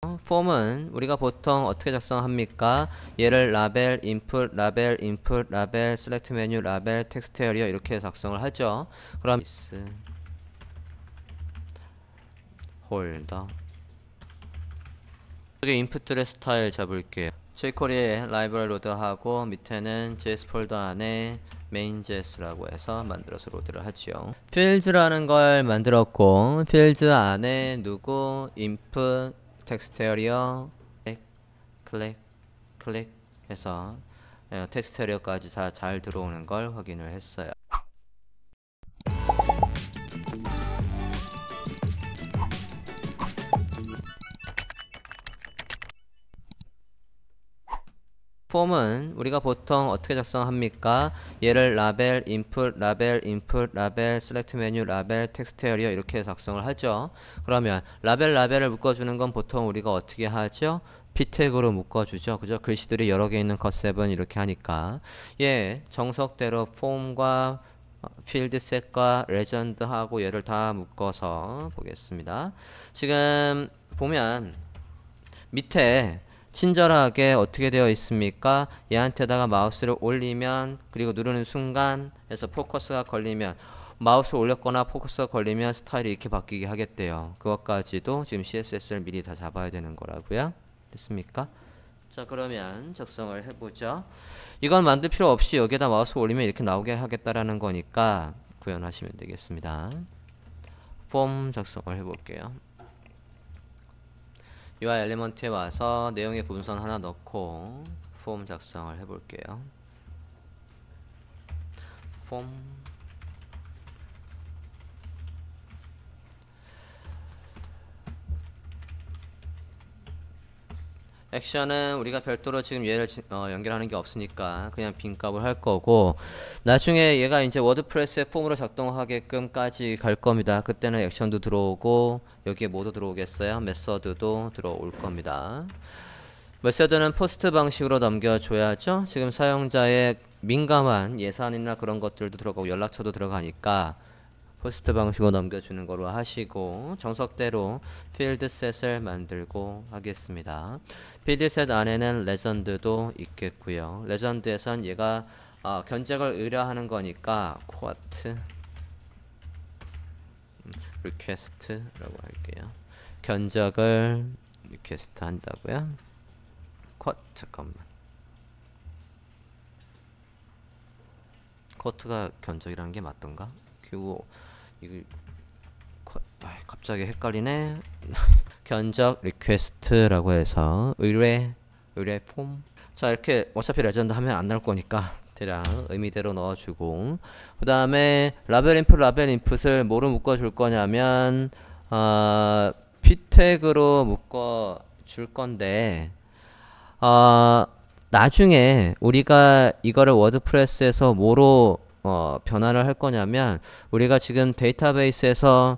폼은 우리가 보통 어떻게 작성합니까? 얘를 라벨, 인풋, 라벨, 인풋, 라벨, 셀렉트 메뉴, 라벨, 텍스트 에리어 이렇게 작성을 하죠. 그럼 홀더 여기 인풋들의 스타일 잡을게요. jQuery에 라이브러리 로드하고 밑에는 JS 폴더 안에 main.js라고 해서 만들어서 로드를 하지요. fields라는 걸 만들었고 fields 안에 누구, input, 텍스트 에리어, 클릭 해서 텍스트 에리어까지 다 잘 들어오는 걸 확인을 했어요. 폼은 우리가 보통 어떻게 작성합니까? 얘를 라벨, 인풋, 라벨, 인풋, 라벨, 셀렉트 메뉴, 라벨, 텍스트 에리어 이렇게 작성을 하죠. 그러면 라벨을 묶어주는 건 보통 우리가 어떻게 하죠? p 태그로 묶어주죠. 그죠? 글씨들이 여러 개 있는 컷셉은 이렇게 하니까 정석대로 폼과 필드셋과 레전드하고 얘를 다 묶어서 보겠습니다. 지금 보면 밑에 친절하게 어떻게 되어 있습니까? 얘한테다가 마우스를 올리면 그리고 누르는 순간 해서 포커스가 걸리면 마우스를 올렸거나 포커스가 걸리면 스타일이 이렇게 바뀌게 하겠대요. 그것까지도 지금 CSS를 미리 다 잡아야 되는 거라고요. 됐습니까? 자, 그러면 작성을 해보죠. 이건 만들 필요 없이 여기에다 마우스 올리면 이렇게 나오게 하겠다라는 거니까 구현하시면 되겠습니다. 폼 작성을 해볼게요. UI 엘리먼트에 와서 내용의 분선 하나 넣고 폼 작성을 해볼게요. 폼 액션은 우리가 별도로 지금 얘를 연결하는 게 없으니까 그냥 빈 값을 할 거고 나중에 얘가 이제 워드프레스의 폼으로 작동하게끔까지 갈 겁니다. 그때는 액션도 들어오고 여기에 뭐도 들어오겠어요? 메서드도 들어올 겁니다. 메서드는 포스트 방식으로 넘겨줘야죠. 지금 사용자의 민감한 예산이나 그런 것들도 들어가고 연락처도 들어가니까 포스트 방식으로 넘겨주는 거로 하시고 정석대로 필드셋을 만들고 하겠습니다. 필드셋 안에는 레전드도 있겠고요. 레전드에선 얘가 견적을 의뢰하는 거니까 quote request라고 할게요. 견적을 리퀘스트 한다고요? 잠깐만. 쿼트가 견적이라는 게 맞던가? 그리고 이거 갑자기 헷갈리네. 견적 리퀘스트라고 해서 의뢰 폼. 자, 이렇게 어차피 레전드 하면 안 나올 거니까 대략 의미대로 넣어주고 그 다음에 라벨 인풋을 뭐로 묶어줄 거냐면 p 태그로 묶어줄 건데 나중에 우리가 이거를 워드프레스에서 뭐로 변화를 할 거냐면 우리가 지금 데이터베이스에서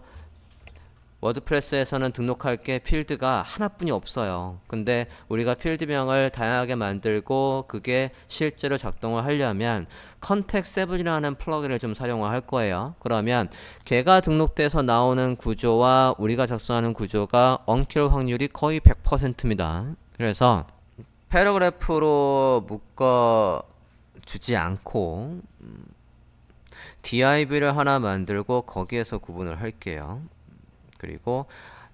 워드프레스에서는 등록할 게 필드가 하나뿐이 없어요. 근데 우리가 필드명을 다양하게 만들고 그게 실제로 작동을 하려면 context7이라는 플러그인을 좀 사용을 할 거예요. 그러면 걔가 등록돼서 나오는 구조와 우리가 작성하는 구조가 엉킬 확률이 거의 100%입니다. 그래서 패러그래프로 묶어 주지 않고 div를 하나 만들고 거기에서 구분을 할게요. 그리고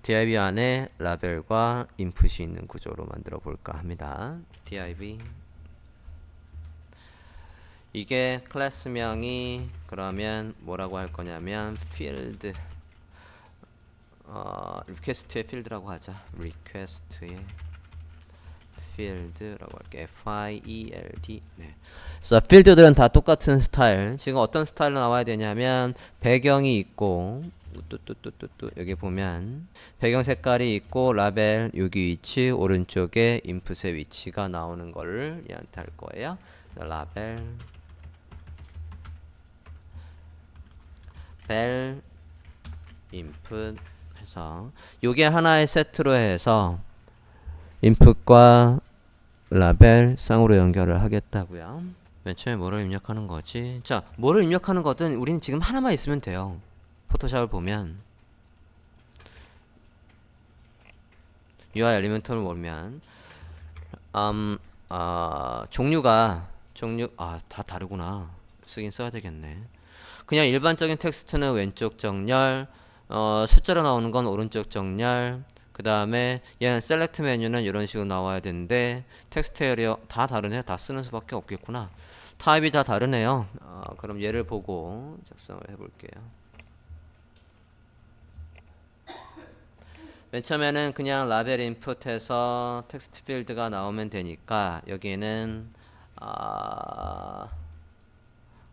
div 안에 라벨과 인풋이 있는 구조로 만들어 볼까 합니다. div 이게 클래스명이 그러면 뭐라고 할 거냐면 field request의 field라고 하자. request의 field라고 할게. field. 네. 그래서 필드들은 다 똑같은 스타일. 지금 어떤 스타일로 나와야 되냐면 배경이 있고 뚜뚜뚜뚜뚜 여기 보면 배경 색깔이 있고 라벨 여기 위치 오른쪽에 인풋의 위치가 나오는 거를 얘한테 할 거예요. 라벨 벨 인풋 해서 요게 하나의 세트로 해서 인풋과 라벨 쌍으로 연결을 하겠다고요. 맨 처음에 뭐를 입력하는 거지? 자, 뭐를 입력하는 거든 우리는 지금 하나만 있으면 돼요. 포토샵을 보면 UI 엘리먼트를 모르면 종류 다 다르구나. 쓰긴 써야 되겠네. 그냥 일반적인 텍스트는 왼쪽 정렬, 숫자로 나오는 건 오른쪽 정렬, 그 다음에 얘는 셀렉트 메뉴는 이런 식으로 나와야 되는데 텍스트 에리어 다 다르네. 다 쓰는 수밖에 없겠구나. 타입이 다 다르네요. 그럼 얘를 보고 작성을 해볼게요. 맨 처음에는 그냥 라벨 인풋에서 텍스트 필드가 나오면 되니까 여기는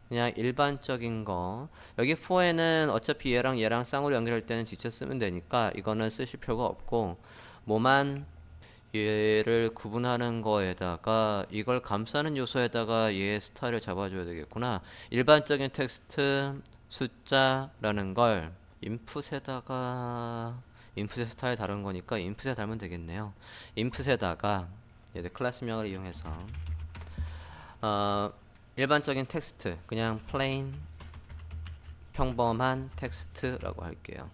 그냥 일반적인 거. 여기 for에는 어차피 얘랑 쌍으로 연결할 때는 직접 쓰면 되니까 이거는 쓰실 필요가 없고, 뭐만 얘를 구분하는 거에다가 이걸 감싸는 요소에다가 얘의 스타일을 잡아줘야 되겠구나. 일반적인 텍스트 숫자라는 걸 인풋의 스타일 다른 거니까 인풋에 달면 되겠네요. 인풋에다가 얘들 클래스명을 이용해서 일반적인 텍스트 그냥 plain 평범한 텍스트라고 할게요.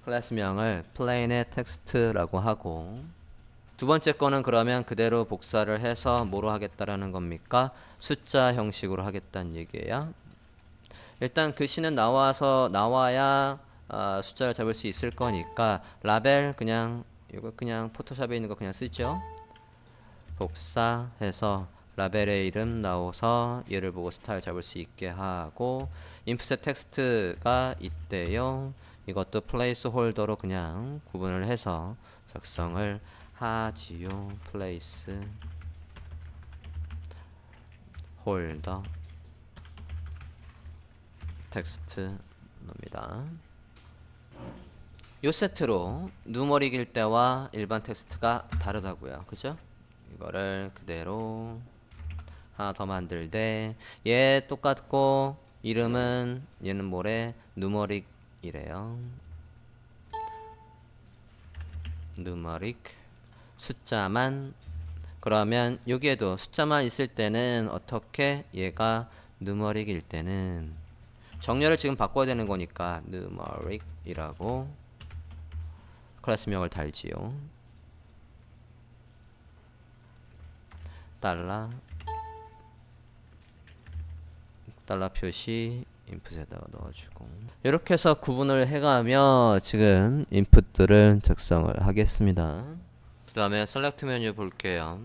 클래스명을 plain의 텍스트라고 하고, 두 번째 거는 그러면 그대로 복사를 해서 뭐로 하겠다라는 겁니까? 숫자 형식으로 하겠다는 얘기예요. 일단 글씨는 나와야 숫자를 잡을 수 있을 거니까 라벨 이거 그냥 포토샵에 있는 거 그냥 쓰죠. 복사해서 라벨의 이름 나와서 얘를 보고 스타일 잡을 수 있게 하고, 인풋의 텍스트가 있대요. 이것도 플레이스 홀더로 그냥 구분을 해서 작성을 하지요. 플레이스 홀더 텍스트 놈이다. 요 세트로 누머릭일 때와 일반 텍스트가 다르다고요. 그죠? 이거를 그대로 하나 더 만들되, 얘 똑같고 이름은 얘는 뭐래? 누머릭이래요. 누머릭 숫자만. 그러면 여기에도 숫자만 있을 때는 어떻게? 얘가 누머릭일 때는 정렬을 지금 바꿔야 되는 거니까 누머릭이라고 클래스명을 달지요. 달러 표시 인풋에다가 넣어주고, 이렇게 해서 구분을 해가며 지금 인풋들을 작성을 하겠습니다. 그 다음에 셀렉트 메뉴 볼게요.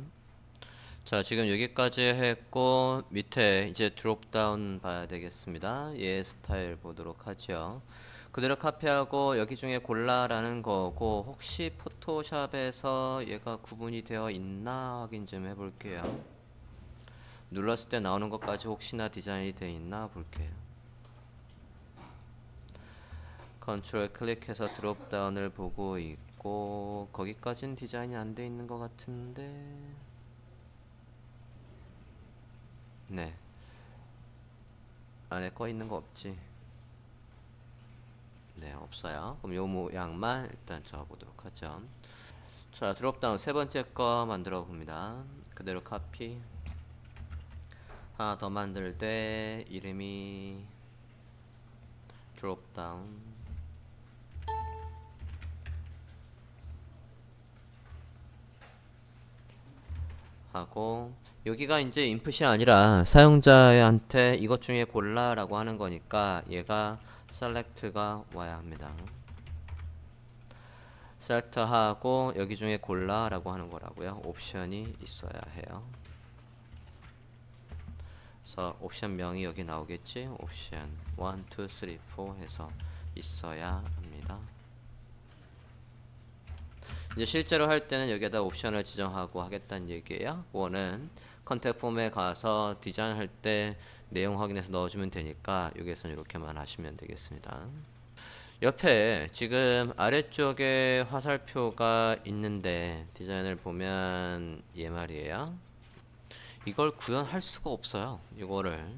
자, 지금 여기까지 했고 밑에 이제 드롭다운 봐야 되겠습니다. 얘 스타일 보도록 하죠. 그대로 카피하고 여기 중에 골라라는 거고, 혹시 포토샵에서 얘가 구분이 되어 있나 확인 좀 해볼게요. 눌렀을 때 나오는 것까지 혹시나 디자인이 되어 있나 볼게요. 컨트롤 클릭해서 드롭다운을 보고 있고, 거기까지는 디자인이 안 되어 있는 것 같은데, 네, 안에 꺼 있는 거 없지? 네, 없어요. 그럼 요 모양만 일단 적어보도록 하죠. 자, 드롭다운 세 번째 거 만들어 봅니다. 그대로 카피. 하나 더 만들 때 이름이 드롭다운 하고, 여기가 이제 인풋이 아니라 사용자한테 이것 중에 골라라고 하는 거니까 얘가 select가 와야 합니다. select 하고 여기 중에 골라라고 하는 거라고요. 옵션이 있어야 해요. 그래서 옵션 명이 여기 나오겠지. 옵션 1, 2, 3, 4 해서 있어야 합니다. 이제 실제로 할 때는 여기에다 옵션을 지정하고 하겠다는 얘기예요. 1은 컨택 폼에 가서 디자인 할 때 내용 확인해서 넣어주면 되니까 여기에서는 이렇게만 하시면 되겠습니다. 옆에 지금 아래쪽에 화살표가 있는데 디자인을 보면 얘 말이에요. 이걸 구현할 수가 없어요. 이거를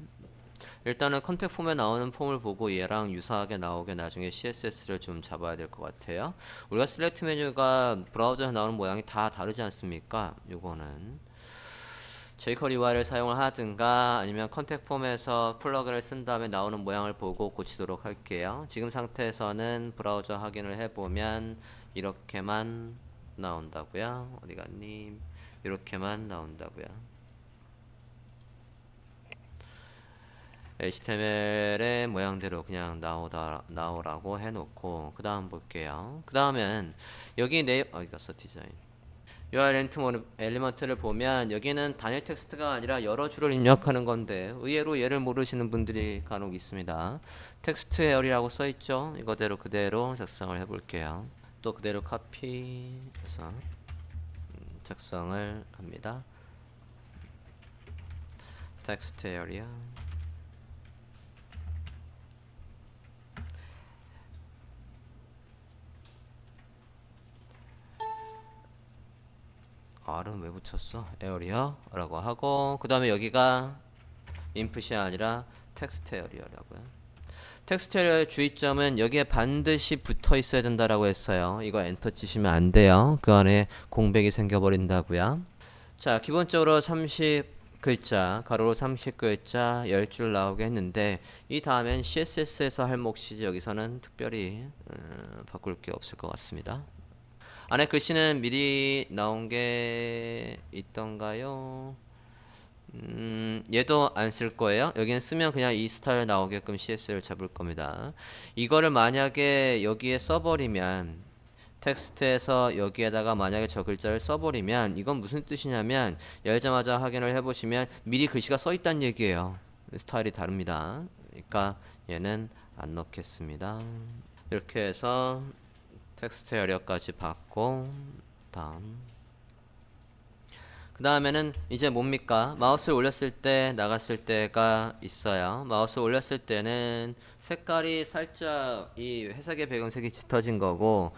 일단은 컨택 폼에 나오는 폼을 보고 얘랑 유사하게 나오게 나중에 CSS를 좀 잡아야 될 것 같아요. 우리가 셀렉트 메뉴가 브라우저에서 나오는 모양이 다 다르지 않습니까? 요거는 jQuery UI를 사용을 하든가 아니면 컨택 폼에서 플러그를 쓴 다음에 나오는 모양을 보고 고치도록 할게요. 지금 상태에서는 브라우저 확인을 해보면 이렇게만 나온다고요. 어디 갔니? 이렇게만 나온다고요. HTML의 모양대로 그냥 나오라고 해놓고 그 다음 볼게요. 그 다음엔 여기 어디 갔어 디자인. URL 엘리먼트를 보면 여기는 단일 텍스트가 아니라 여러 줄을 입력하는 건데 의외로 얘를 모르시는 분들이 간혹 있습니다. 텍스트 에어리라고 써있죠. 이거대로 그대로 작성을 해볼게요. 또 그대로 카피해서 작성을 합니다. 텍스트 에어리아 R은 왜 붙였어? 에어리어라고 하고 그 다음에 여기가 인풋이 아니라 텍스트 에어리어라고요. 텍스트 에어리어의 주의점은 여기에 반드시 붙어 있어야 된다라고 했어요. 이거 엔터 치시면 안 돼요. 그 안에 공백이 생겨버린다고요. 자, 기본적으로 30글자 가로로 30글자 10줄 나오게 했는데 이 다음엔 CSS에서 할 몫이지 여기서는 특별히 바꿀 게 없을 것 같습니다. 안에 글씨는 미리 나온 게 있던가요? 얘도 안 쓸 거예요. 여기는 쓰면 그냥 이 스타일 나오게끔 CS를 잡을 겁니다. 이거를 만약에 여기에 써버리면 텍스트에서 여기에다가 만약에 저 글자를 써버리면 이건 무슨 뜻이냐면 열자마자 확인을 해보시면 미리 글씨가 써있다는 얘기예요. 스타일이 다릅니다. 그러니까 얘는 안 넣겠습니다. 이렇게 해서 텍스트 에어리어까지 받고 다음 그 다음에는 이제 뭡니까? 마우스를 올렸을 때 나갔을 때가 있어요. 마우스 올렸을 때는 색깔이 살짝 이 회색의 배경색이 짙어진 거고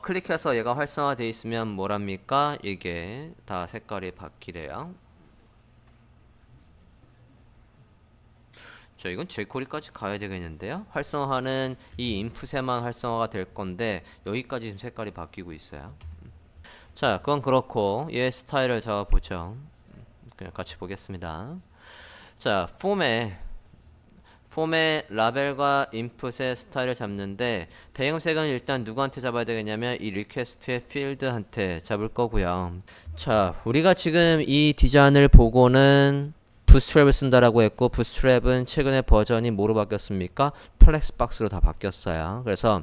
클릭해서 얘가 활성화되어 있으면 뭐랍니까? 이게 다 색깔이 바뀌래요. 자, 이건 jQuery까지 가야 되겠는데요. 활성화는 이 인풋에만 활성화가 될 건데 여기까지 지금 색깔이 바뀌고 있어요. 자, 그건 그렇고 얘 스타일을 잡아보죠. 그냥 같이 보겠습니다. 자, 폼에 라벨과 인풋의 스타일을 잡는데 배경색은 일단 누구한테 잡아야 되겠냐면 이 리퀘스트의 필드한테 잡을 거고요. 자, 우리가 지금 이 디자인을 보고는 부스트랩을 쓴다라고 했고 부스트랩은 최근에 버전이 뭐로 바뀌었습니까? 플렉스박스로 다 바뀌었어요. 그래서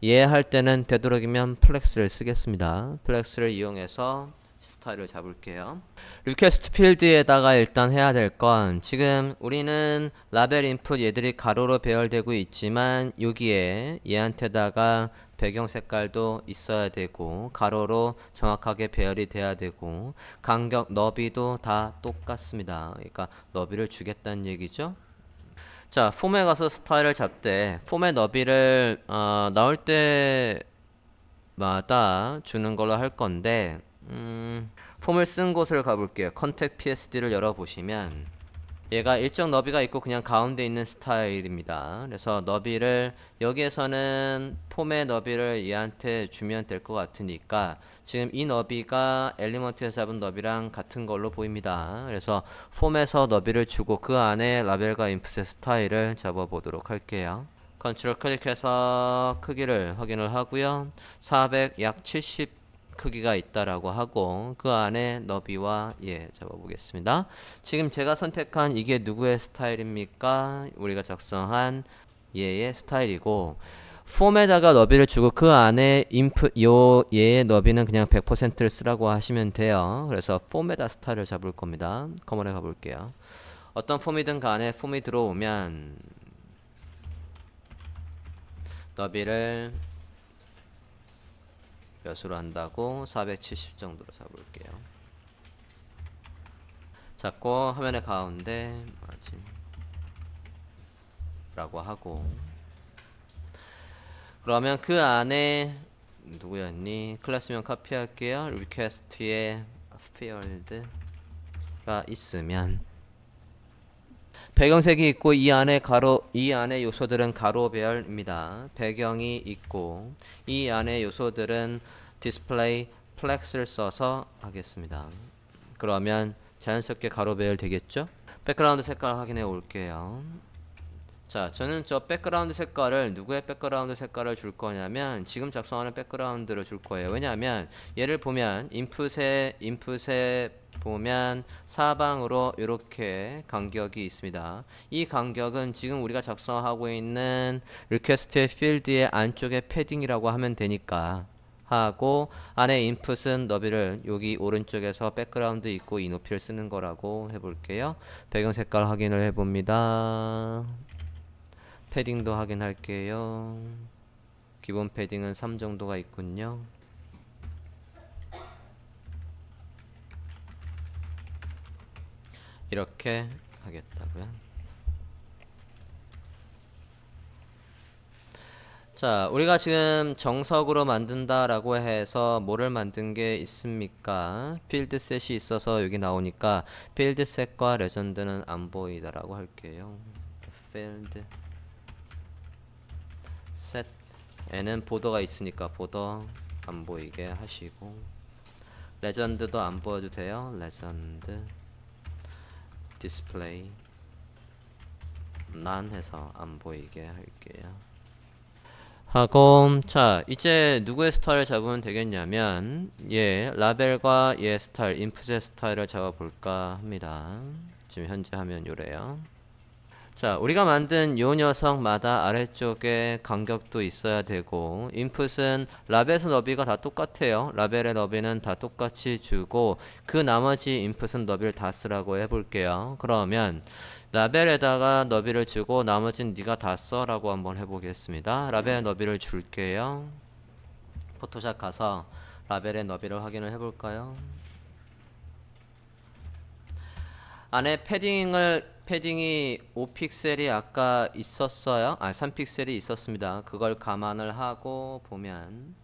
얘 할 때는 되도록이면 플렉스를 쓰겠습니다. 플렉스를 이용해서 스타일을 잡을게요. 리퀘스트 필드에다가 일단 해야 될 건 지금 우리는 라벨 인풋 얘들이 가로로 배열되고 있지만 여기에 얘한테다가 배경 색깔도 있어야 되고 가로로 정확하게 배열이 돼야 되고 간격 너비도 다 똑같습니다. 그러니까 너비를 주겠다는 얘기죠. 자, 폼에 가서 스타일을 잡되 폼의 너비를 나올 때마다 주는 걸로 할 건데 폼을 쓴 곳을 가볼게요. 컨택 PSD를 열어보시면 얘가 일정 너비가 있고 그냥 가운데 있는 스타일입니다. 그래서 너비를 여기에서는 폼의 너비를 얘한테 주면 될 것 같으니까 지금 이 너비가 엘리먼트에서 잡은 너비랑 같은 걸로 보입니다. 그래서 폼에서 너비를 주고 그 안에 라벨과 인풋의 스타일을 잡아보도록 할게요. 컨트롤 클릭해서 크기를 확인을 하고요. 400 약 70 크기가 있다라고 하고 그 안에 너비와 잡아보겠습니다. 지금 제가 선택한 이게 누구의 스타일입니까? 우리가 작성한 얘의 스타일이고 폼에다가 너비를 주고 그 안에 인풋 얘의 너비는 그냥 100%를 쓰라고 하시면 돼요. 그래서 폼에다 스타일을 잡을 겁니다. 커먼에 가볼게요. 어떤 폼이든 간에 폼이 들어오면 너비를 몇으로 한다고 470 정도로 잡을게요. 잡고 화면의 가운데 마진 라고 하고 그러면 그 안에 누구였니? 클래스명 카피할게요. 리퀘스트에 필드가 있으면 배경색이 있고 이 안에 요소들은 가로 배열입니다. 배경이 있고 이 안에 요소들은 디스플레이 플렉스를 써서 하겠습니다. 그러면 자연스럽게 가로 배열 되겠죠? 백그라운드 색깔 확인해 올게요. 자, 저는 저 백그라운드 색깔을 누구의 백그라운드 색깔을 줄 거냐면 지금 작성하는 백그라운드를 줄 거예요. 왜냐하면 얘를 보면 인풋에 보면 사방으로 이렇게 간격이 있습니다. 이 간격은 지금 우리가 작성하고 있는 리퀘스트의 필드의 안쪽에 패딩이라고 하면 되니까 하고 안에 인풋은 너비를 여기 오른쪽에서 백그라운드 있고 이 높이를 쓰는 거라고 해볼게요. 배경 색깔 확인을 해봅니다. 패딩도 확인할게요. 기본 패딩은 3 정도가 있군요. 이렇게 하겠다고요. 자, 우리가 지금 정석으로 만든다라고 해서 뭐를 만든 게 있습니까? 필드 셋이 있어서 여기 나오니까 필드 셋과 레전드는 안 보이다라고 할게요. 필드 셋 에는 보더가 있으니까 보더 안 보이게 하시고 레전드도 안 보여도 돼요. 레전드 디스플레이 난 해서 안 보이게 할게요. 하고 자 이제 누구의 스타일을 잡으면 되겠냐면 라벨과 스타일 인풋의 스타일을 잡아볼까 합니다. 지금 현재 하면 요래요. 자, 우리가 만든 요 녀석마다 아래쪽에 간격도 있어야 되고 인풋은 라벨의 너비가 다 똑같아요. 라벨의 너비는 다 똑같이 주고 그 나머지 인풋은 너비를 다 쓰라고 해볼게요. 그러면 라벨에다가 너비를 주고 나머지는 네가 다 써라고 한번 해보겠습니다. 라벨의 너비를 줄게요. 포토샵 가서 라벨의 너비를 확인을 해볼까요? 안에 패딩이 5픽셀이 아까 있었어요. 3픽셀이 있었습니다. 그걸 감안을 하고 보면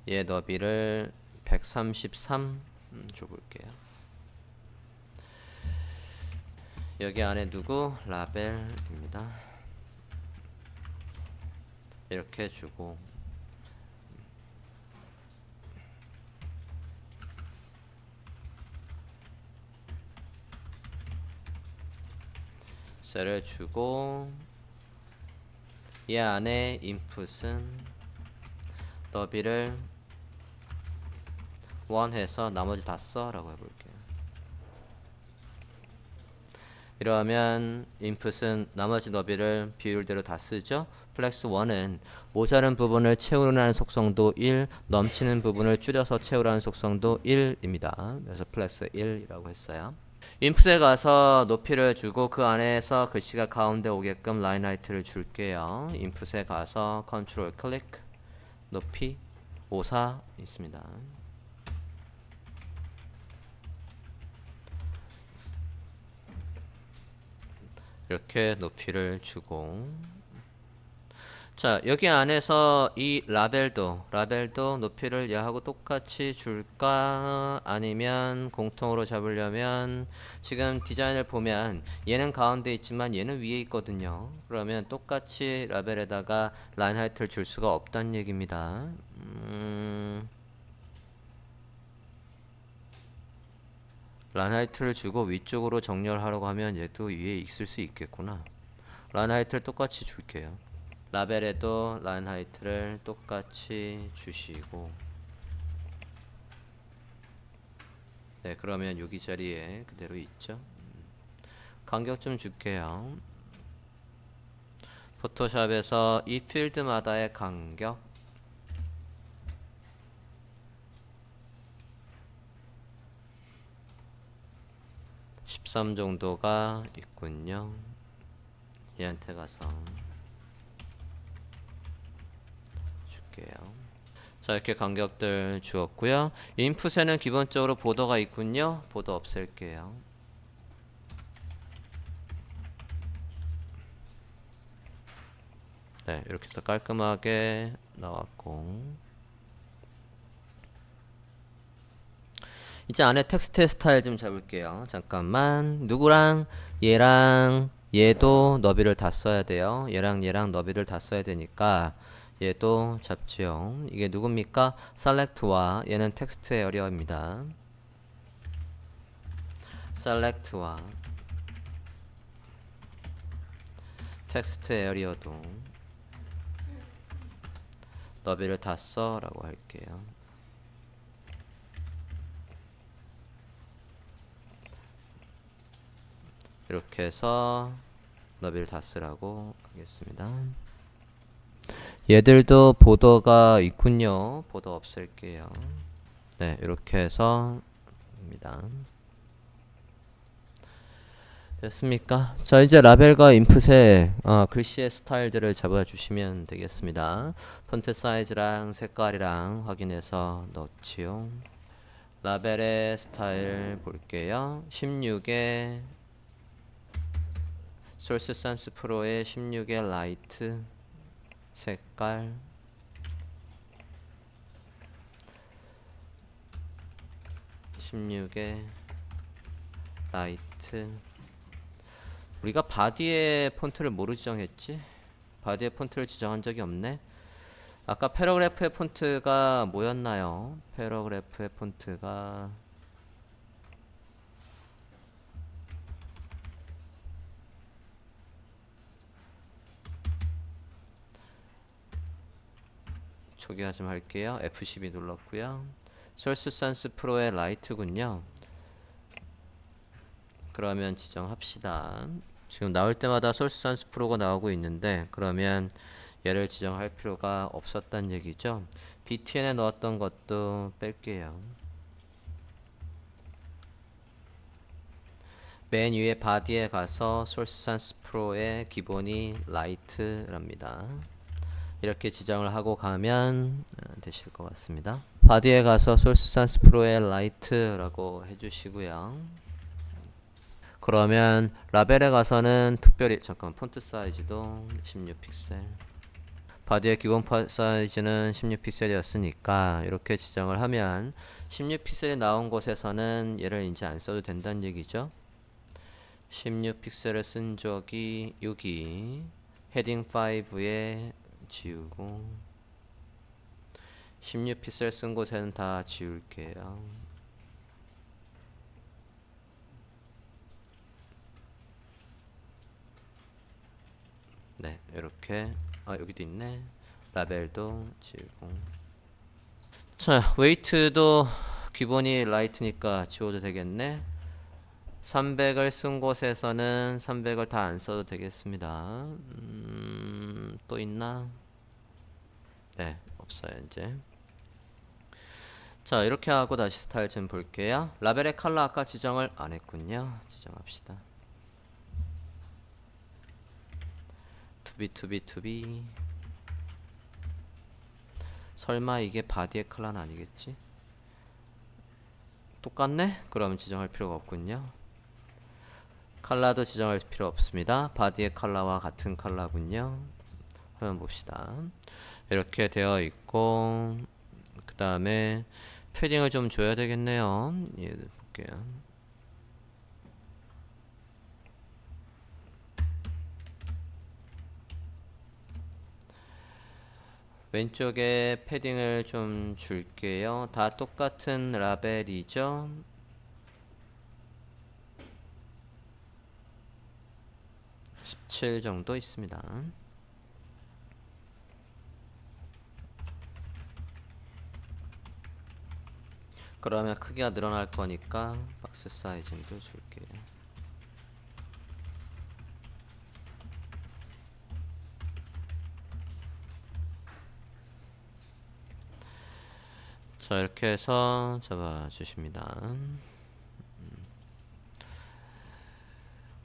얘 너비를 133 줘볼게요. 여기 안에 누구? 라벨입니다. 이렇게 주고 셀을 주고 이 안에 인풋은 너비를 1 해서 나머지 다 써 라고 해볼게요. 이러면 인풋은 나머지 너비를 비율대로 다 쓰죠. 플렉스 1은 모자른 부분을 채우라는 속성도 1, 넘치는 부분을 줄여서 채우라는 속성도 1입니다. 그래서 플렉스 1이라고 했어요. 인풋에 가서 높이를 주고 그 안에서 글씨가 가운데 오게끔 라인 하이트를 줄게요. 인풋에 가서 컨트롤 클릭 높이 54 있습니다. 이렇게 높이를 주고 자 여기 안에서 이 라벨도 높이를 얘하고 똑같이 줄까 아니면 공통으로 잡으려면 지금 디자인을 보면 얘는 가운데 있지만 얘는 위에 있거든요. 그러면 똑같이 라벨에다가 라인 하이트를 줄 수가 없다는 얘기입니다. 라인 하이트를 주고 위쪽으로 정렬하려고 하면 얘도 위에 있을 수 있겠구나. 라인 하이트를 똑같이 줄게요. 라벨에도 라인 하이트를 똑같이 주시고 네 그러면 여기 자리에 그대로 있죠. 간격 좀 줄게요. 포토샵에서 이 필드마다의 간격 13 정도가 있군요. 얘한테 가서 줄게요. 자 이렇게 간격들 주었고요. 인풋에는 기본적으로 보더가 있군요. 보더 없앨게요. 네 이렇게 해서 깔끔하게 나왔고 이제 안에 텍스트의 스타일 좀 잡을게요. 잠깐만 누구랑 얘랑 얘도 너비를 다 써야 돼요. 얘랑 너비를 다 써야 되니까 얘도 잡지요. 이게 누굽니까? select와 얘는 텍스트 에어리어입니다. select와 텍스트 에어리어도 너비를 다 써 라고 할게요. 이렇게 해서 너비를 다 쓰라고 하겠습니다. 얘들도 보더가 있군요. 보더 없앨게요. 네, 이렇게 해서 입니다. 됐습니까? 자, 이제 라벨과 인풋의 글씨의 스타일들을 잡아주시면 되겠습니다. 폰트 사이즈랑 색깔이랑 확인해서 넣지요. 라벨의 스타일 볼게요. 16에 소스 산스 프로의 16의 라이트 색깔, 16의 라이트. 우리가 바디의 폰트를 뭐로 지정했지? 바디의 폰트를 지정한 적이 없네. 아까 패러그래프의 폰트가 뭐였나요? 패러그래프의 폰트가 초기화 좀 할게요. F12 눌렀고요. 소스 산스 프로의 라이트군요. 그러면 지정합시다. 지금 나올 때마다 소스 산스 프로가 나오고 있는데 그러면 얘를 지정할 필요가 없었단 얘기죠. btn에 넣었던 것도 뺄게요. 맨 위에 바디에 가서 소스 산스 프로의 기본이 라이트랍니다. 이렇게 지정을 하고 가면 되실 것 같습니다. 바디에 가서 소스 산스 프로의 라이트라고 해주시고요. 그러면 라벨에 가서는 특별히 잠깐 폰트 사이즈도 16픽셀, 바디의 기본 사이즈는 16픽셀이었으니까 이렇게 지정을 하면 16픽셀이 나온 곳에서는 얘를 이제 안 써도 된다는 얘기죠. 16픽셀을 쓴 적이 여기 헤딩 5에 지우고 16픽셀 쓴 곳에는 다 지울게요. 네, 이렇게 여기도 있네. 라벨도 지우고. 자, 웨이트도 기본이 라이트니까 지워도 되겠네. 300을 쓴 곳에서는 300을 다 안 써도 되겠습니다. 또 있나? 네, 없어요 이제. 자, 이렇게 하고 다시 스타일 좀 볼게요. 라벨의 컬러 아까 지정을 안 했군요. 지정합시다. 투비. 설마 이게 바디의 컬러는 아니겠지? 똑같네? 그러면 지정할 필요가 없군요. 컬러도 지정할 필요 없습니다. 바디의 컬러와 같은 컬러군요. 화면 봅시다. 이렇게 되어 있고 그 다음에 패딩을 좀 줘야 되겠네요. 예, 볼게요. 왼쪽에 패딩을 좀 줄게요. 다 똑같은 라벨이죠. (17) 정도 있습니다. 그러면 크기가 늘어날 거니까 박스 사이즈도 줄게요. 자, 이렇게 해서 잡아주십니다.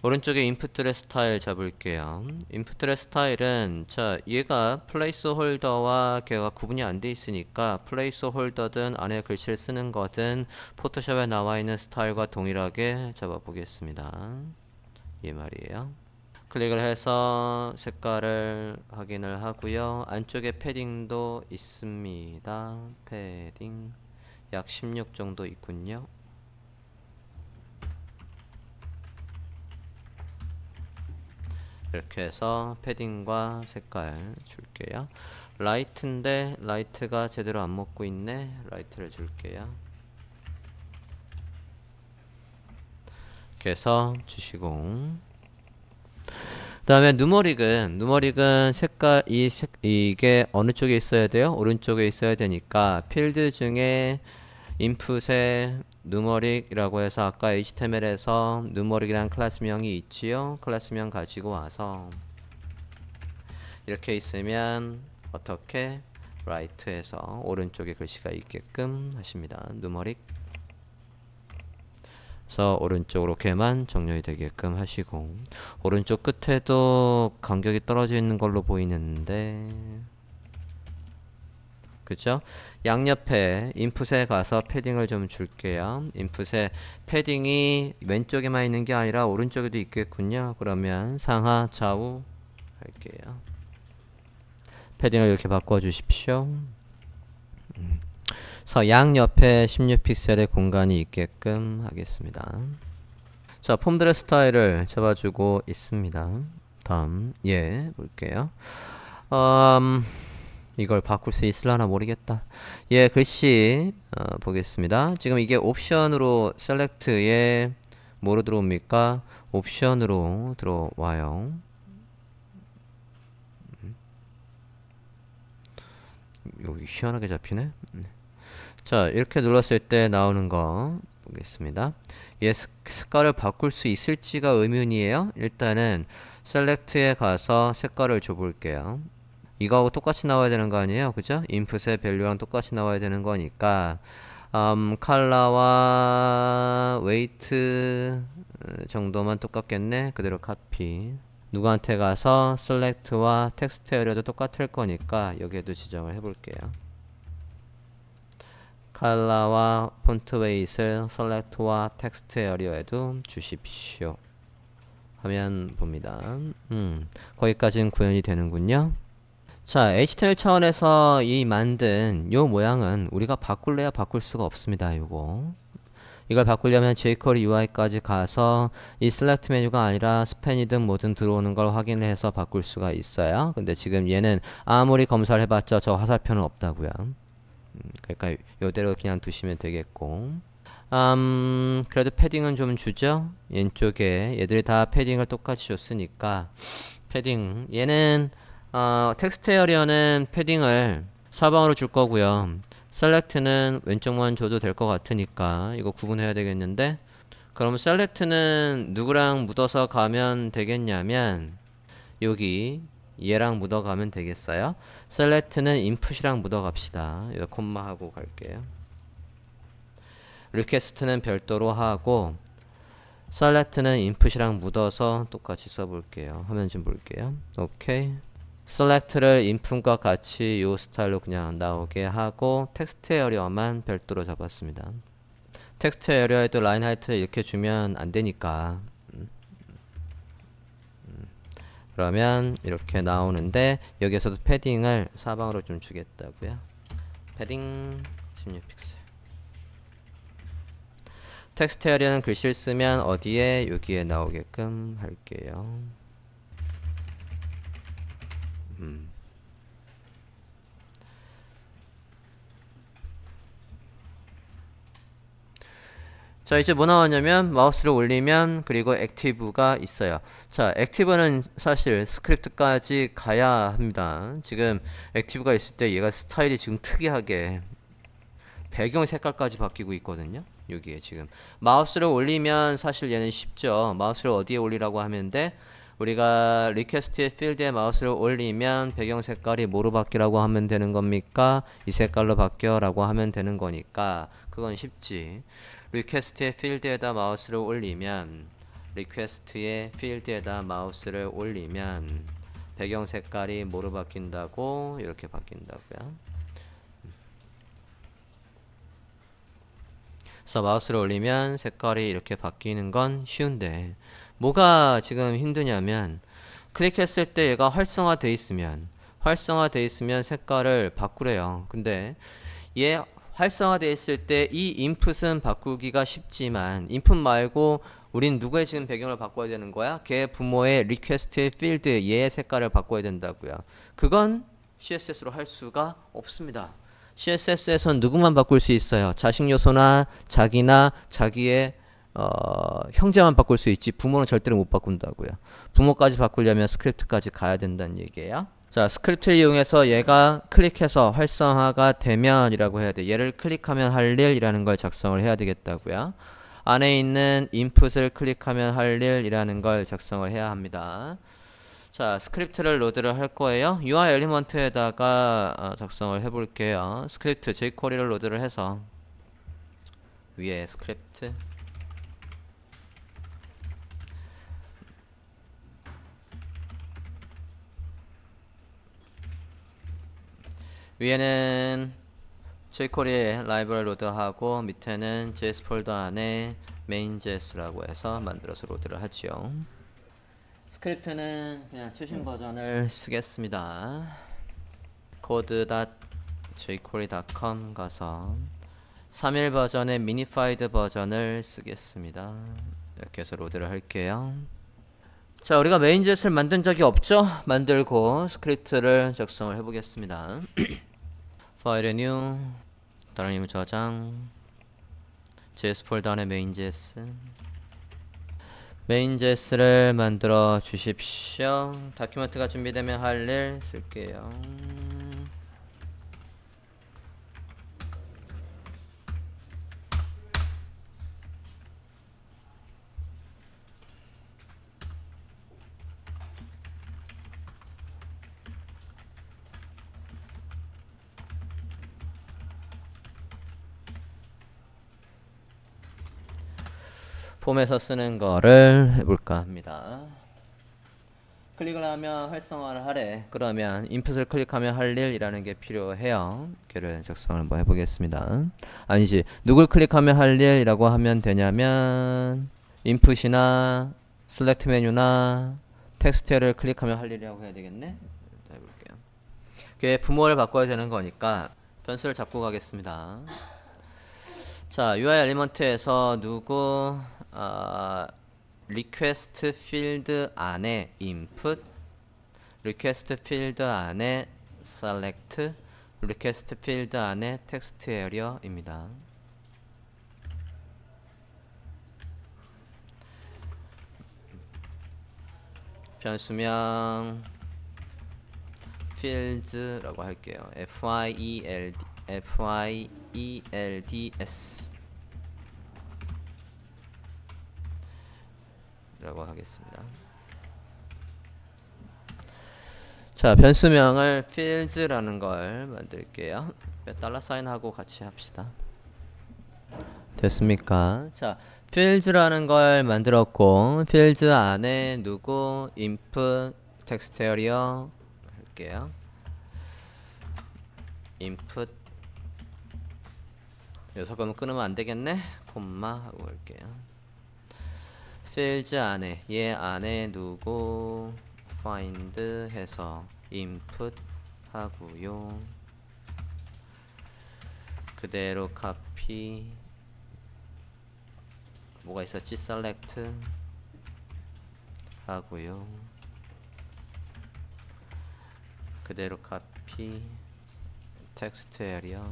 오른쪽에 인풋들의 스타일 잡을게요. 인풋들의 스타일은 자, 얘가 플레이스 홀더와 걔가 구분이 안 돼 있으니까 플레이스 홀더든 안에 글씨를 쓰는 거든 포토샵에 나와 있는 스타일과 동일하게 잡아 보겠습니다. 이 말이에요. 클릭을 해서 색깔을 확인을 하고요. 안쪽에 패딩도 있습니다. 패딩 약 16 정도 있군요. 이렇게 해서 패딩과 색깔 줄게요. 라이트인데 라이트가 제대로 안 먹고 있네. 라이트를 줄게요. 이렇게 해서 주시고, 그 다음에 누머릭은 색깔 이게 어느 쪽에 있어야 돼요? 오른쪽에 있어야 되니까 필드 중에 인풋에 누머릭이라고 해서 아까 HTML에서 누머릭이라는 클래스명이 있지요. 클래스명 가지고 와서 이렇게 있으면 어떻게 라이트에서 오른쪽에 글씨가 있게끔 하십니다. 누머릭. 그래서 오른쪽으로게만 정렬이 되게끔 하시고, 오른쪽 끝에도 간격이 떨어져 있는 걸로 보이는데, 그쵸? 양옆에 인풋에 가서 패딩을 좀 줄게요. 인풋에 패딩이 왼쪽에만 있는 게 아니라 오른쪽에도 있겠군요. 그러면 상하 좌우 할게요. 패딩을 이렇게 바꿔 주십시오. 그래서 양옆에 16픽셀의 공간이 있게끔 하겠습니다. 자, 폼들의 스타일을 잡아주고 있습니다. 다음 볼게요. 이걸 바꿀 수 있을라나 모르겠다. 글씨 보겠습니다. 지금 이게 옵션으로 셀렉트에 뭐로 들어옵니까? 옵션으로 들어와요. 여기 희한하게 잡히네. 자, 이렇게 눌렀을 때 나오는 거 보겠습니다. 색깔을 바꿀 수 있을지가 의문이에요. 일단은 셀렉트에 가서 색깔을 줘볼게요. 이거하고 똑같이 나와야 되는 거 아니에요? 그죠? 인풋의 밸류랑 똑같이 나와야 되는 거니까 컬러와 웨이트 정도만 똑같겠네. 그대로 카피. 누구한테 가서 셀렉트와 텍스트 에리어도 똑같을 거니까 여기에도 지정을 해볼게요. 컬러와 폰트 웨이트를 셀렉트와 텍스트 에리어에도 주십시오. 하면 봅니다. 거기까지는 구현이 되는군요. 자, HTML 차원에서 이 만든 요 모양은 우리가 바꿀래야 바꿀 수가 없습니다. 이걸 바꾸려면 jQuery UI까지 가서 이 select 메뉴가 아니라 스팬이든 뭐든 들어오는 걸 확인을 해서 바꿀 수가 있어요. 근데 지금 얘는 아무리 검사를 해봤자 저 화살표는 없다고요. 그러니까 요대로 그냥 두시면 되겠고, 그래도 패딩은 좀 주죠. 왼쪽에 얘들이 다 패딩을 똑같이 줬으니까 패딩, 얘는 텍스트 에리어는 패딩을 사방으로 줄 거고요. 셀렉트는 왼쪽만 줘도 될 것 같으니까 이거 구분해야 되겠는데, 그럼 셀렉트는 누구랑 묻어서 가면 되겠냐면 여기 얘랑 묻어 가면 되겠어요. 셀렉트는 인풋이랑 묻어 갑시다. 이거 콤마 하고 갈게요. 리퀘스트는 별도로 하고 셀렉트는 인풋이랑 묻어서 똑같이 써볼게요. 화면 좀 볼게요. 오케이. 셀렉트를 인풋과 같이 요 스타일로 그냥 나오게 하고 텍스트 에리어만 별도로 잡았습니다. 텍스트 에리어에도 라인 하이트를 이렇게 주면 안 되니까 그러면 이렇게 나오는데, 여기에서도 패딩을 사방으로 좀 주겠다고요. 패딩 16픽셀. 텍스트 에리어는 글씨를 쓰면 어디에? 여기에 나오게끔 할게요. 자, 이제 뭐 나왔냐면 마우스를 올리면 그리고 액티브가 있어요. 자, 액티브는 사실 스크립트까지 가야 합니다. 지금 액티브가 있을 때 얘가 스타일이 지금 특이하게 배경 색깔까지 바뀌고 있거든요. 여기에 지금 마우스를 올리면 사실 얘는 쉽죠. 마우스를 어디에 올리라고 하면 돼? 우리가 리퀘스트의 필드에 마우스를 올리면 배경 색깔이 뭐로 바뀌라고 하면 되는 겁니까? 이 색깔로 바뀌어 라고 하면 되는 거니까 그건 쉽지. 리퀘스트의 필드에다 마우스를 올리면 배경 색깔이 뭐로 바뀐다고? 이렇게 바뀐다고요. 그래서 마우스를 올리면 색깔이 이렇게 바뀌는 건 쉬운데, 뭐가 지금 힘드냐면 클릭했을 때 얘가 활성화돼 있으면 색깔을 바꾸래요. 근데 얘 활성화되어 있을 때 이 인풋은 바꾸기가 쉽지만 인풋 말고 우린 누구의 지금 배경을 바꿔야 되는 거야? 걔 부모의 리퀘스트 필드 얘의 색깔을 바꿔야 된다고요. 그건 CSS로 할 수가 없습니다. CSS에선 누구만 바꿀 수 있어요? 자식 요소나 자기나 자기의 형제만 바꿀 수 있지 부모는 절대로 못 바꾼다고요. 부모까지 바꾸려면 스크립트까지 가야 된다는 얘기예요. 자, 스크립트를 이용해서 얘가 클릭해서 활성화가 되면 이라고 해야 돼. 얘를 클릭하면 할 일이라는 걸 작성을 해야 되겠다고요. 안에 있는 인풋을 클릭하면 할 일이라는 걸 작성을 해야 합니다. 자, 스크립트를 로드를 할 거예요. UI 엘리먼트에다가 작성을 해볼게요. 스크립트 jQuery를 로드를 해서 위에 스크립트 위에는 jQuery 라이브러리 로드하고 밑에는 JS 폴더 안에 main.js라고 해서 만들어서 로드를 하지요. 스크립트는 그냥 최신 버전을 쓰겠습니다. code.jquery.com 가서 3일 버전의 미니파이드 버전을 쓰겠습니다. 이렇게 해서 로드를 할게요. 자, 우리가 main.js를 만든 적이 없죠? 만들고 스크립트를 작성을 해보겠습니다. 파일 new 다른 이름 저장 JS 폴더 안에 main.js main.js를 만들어 주십시오. 다큐멘트가 준비되면 할 일 쓸게요. 폼에서 쓰는 거를 해볼까 합니다. 클릭을 하면 활성화를 하래. 그러면 인풋을 클릭하면 할 일이라는 게 필요해요. 걔를 작성을 한번 해보겠습니다. 아니지, 누굴 클릭하면 할 일이라고 하면 되냐면 인풋이나 셀렉트 메뉴나 텍스트를 클릭하면 할 일이라고 해야 되겠네. 해볼게요. 걔 부모를 바꿔야 되는 거니까 변수를 잡고 가겠습니다. 자, UI 엘리먼트에서 누구 리퀘스트 필드 안에 input, 리퀘스트 필드 안에 select, 리퀘스트 필드 안에 텍스트 에리어입니다. 변수명 fields라고 할게요. fields 라고 하겠습니다. 자, 변수명을 fields라는 걸 만들게요. $사인 하고 같이 합시다. 됐습니까? 자, fields라는 걸 만들었고 fields 안에 누구 input text area 할게요. input 여기서 그러면 끊으면 안 되겠네. 콤마 하고 할게요. fields 안에 얘 안에 누구 find 해서 input 하고요. 그대로 copy 뭐가 있었지? select 하고요. 그대로 copy text area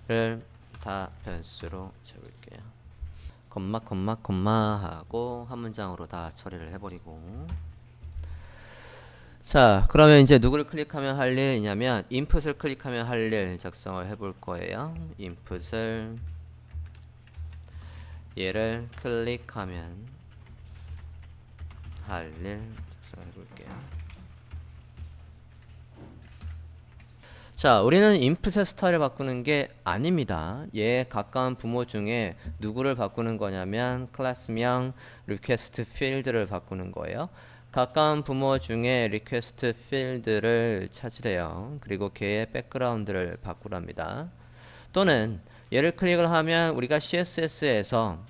를 다 변수로 적을게요. 콤마 하고 한 문장으로 다 처리를 해버리고. 자, 그러면 이제 누구를 클릭하면 할 일이냐면 input을 클릭하면 할 일 작성을 해볼 거예요. input을 얘를 클릭하면 할 일 작성해 볼게요. 자, 우리는 input의 스타일을 바꾸는 게 아닙니다. 얘 가까운 부모 중에 누구를 바꾸는 거냐면 클래스명 request field를 바꾸는 거예요. 가까운 부모 중에 request field를 찾으래요. 그리고 걔의 백그라운드를 바꾸랍니다. 또는 얘를 클릭을 하면 우리가 CSS에서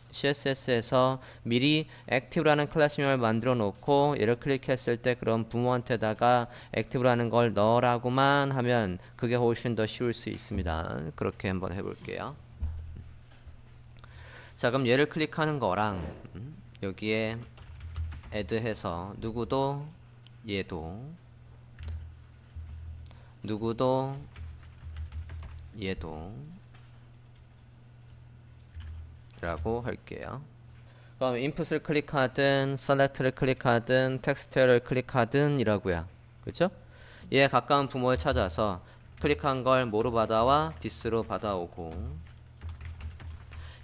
미리 active라는 클래스명을 만들어 놓고 얘를 클릭했을 때 그런 부모한테다가 active라는 걸 넣으라고만 하면 그게 훨씬 더 쉬울 수 있습니다. 그렇게 한번 해볼게요. 자, 그럼 얘를 클릭하는 거랑 여기에 add 해서 누구도 얘도 누구도 얘도 라고 할게요. 그럼 input을 클릭하든 select를 클릭하든 텍스트를 클릭하든 이라고요. 그렇죠? 얘에 가까운 부모를 찾아서 클릭한 걸 뭐로 받아와? this로 받아오고,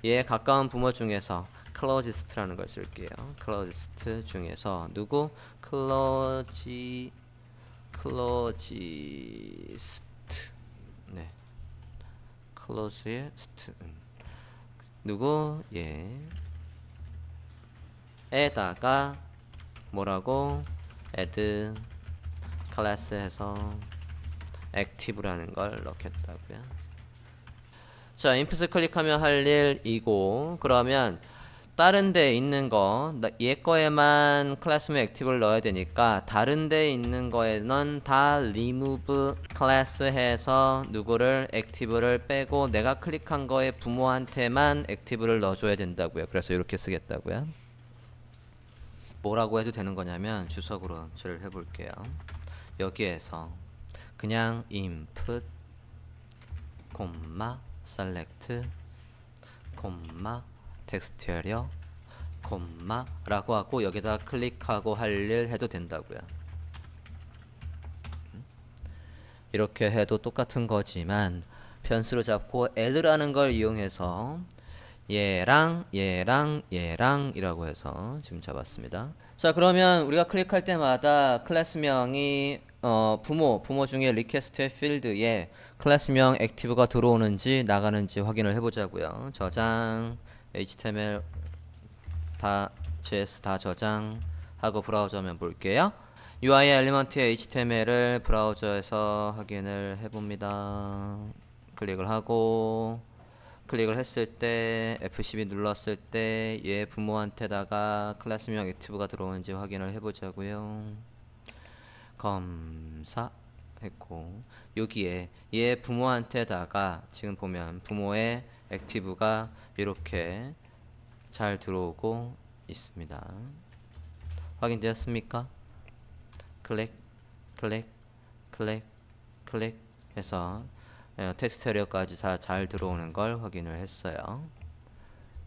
얘에 가까운 부모 중에서 closest라는 걸 쓸게요. closest 중에서 누구? closest. 네. closest. 누구? 예. 에다가 뭐라고? add class 해서 active라는 걸 넣겠다고요. 자, input을 클릭하면 할 일이고, 그러면 다른 데 있는 거, 얘 거에만 클래스명 액티브를 넣어야 되니까 다른 데 있는 거에는 다 remove class 해서 누구를 액티브를 빼고 내가 클릭한 거에 부모한테만 액티브를 넣어줘야 된다고요. 그래서 이렇게 쓰겠다고요. 뭐라고 해도 되는 거냐면 주석으로 처리를 해볼게요. 여기에서 그냥 input, select, 텍스트 에리어, 라고 하고 여기다 클릭하고 할 일 해도 된다고요. 이렇게 해도 똑같은 거지만 변수로 잡고 add라는 걸 이용해서 얘랑 이라고 해서 지금 잡았습니다. 자, 그러면 우리가 클릭할 때마다 클래스명이 부모 중에 리퀘스트의 필드에 클래스명 액티브가 들어오는지 나가는지 확인을 해보자고요. 저장 HTML 다 JS 다 저장하고 브라우저 화면 볼게요. UI 엘리먼트의 HTML을 브라우저에서 확인을 해봅니다. 클릭을 하고 클릭을 했을 때 F12 눌렀을 때 얘 부모한테다가 클래스명 액티브가 들어오는지 확인을 해보자고요. 검사했고 여기에 얘 부모한테다가 지금 보면 부모의 액티브가 이렇게 잘 들어오고 있습니다. 확인되었습니까? 클릭 해서 텍스트 에리어까지 잘 들어오는 걸 확인을 했어요.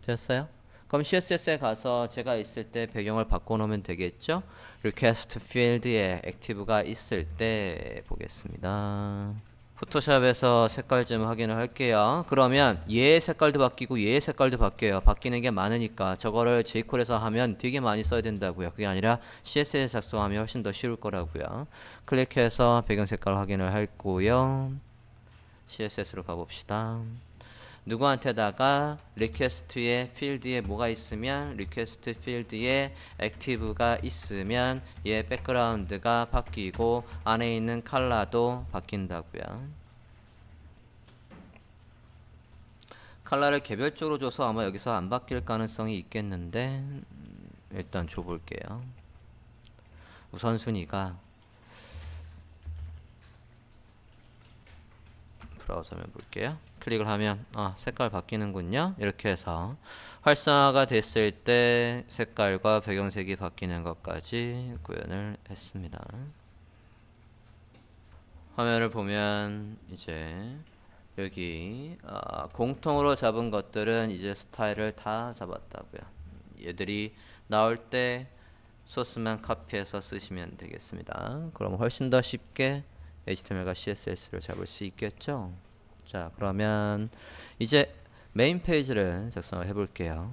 됐어요? 그럼 CSS에 가서 제가 있을 때 배경을 바꿔놓으면 되겠죠? request field에 액티브가 있을 때 보겠습니다. 포토샵에서 색깔 좀 확인을 할게요. 그러면 얘의 색깔도 바뀌고 얘의 색깔도 바뀌어요. 바뀌는 게 많으니까 저거를 jQuery에서 하면 되게 많이 써야 된다고요. 그게 아니라 CSS 작성하면 훨씬 더 쉬울 거라고요. 클릭해서 배경 색깔 확인을 할고요. CSS로 가봅시다. 누구한테다가 리퀘스트의 필드에 뭐가 있으면 리퀘스트 필드에 액티브가 있으면 얘 백그라운드가 바뀌고 안에 있는 컬러도 바뀐다고요. 컬러를 개별적으로 줘서 아마 여기서 안 바뀔 가능성이 있겠는데 일단 줘볼게요. 우선순위가 브라우저 화면 볼게요. 클릭을 하면 색깔 바뀌는군요. 이렇게 해서 활성화가 됐을 때 색깔과 배경색이 바뀌는 것까지 구현을 했습니다. 화면을 보면 이제 여기 공통으로 잡은 것들은 이제 스타일을 다 잡았다고요. 얘들이 나올 때 소스만 카피해서 쓰시면 되겠습니다. 그럼 훨씬 더 쉽게 HTML과 CSS를 잡을 수 있겠죠. 자, 그러면 이제 메인 페이지를 작성을 해볼게요.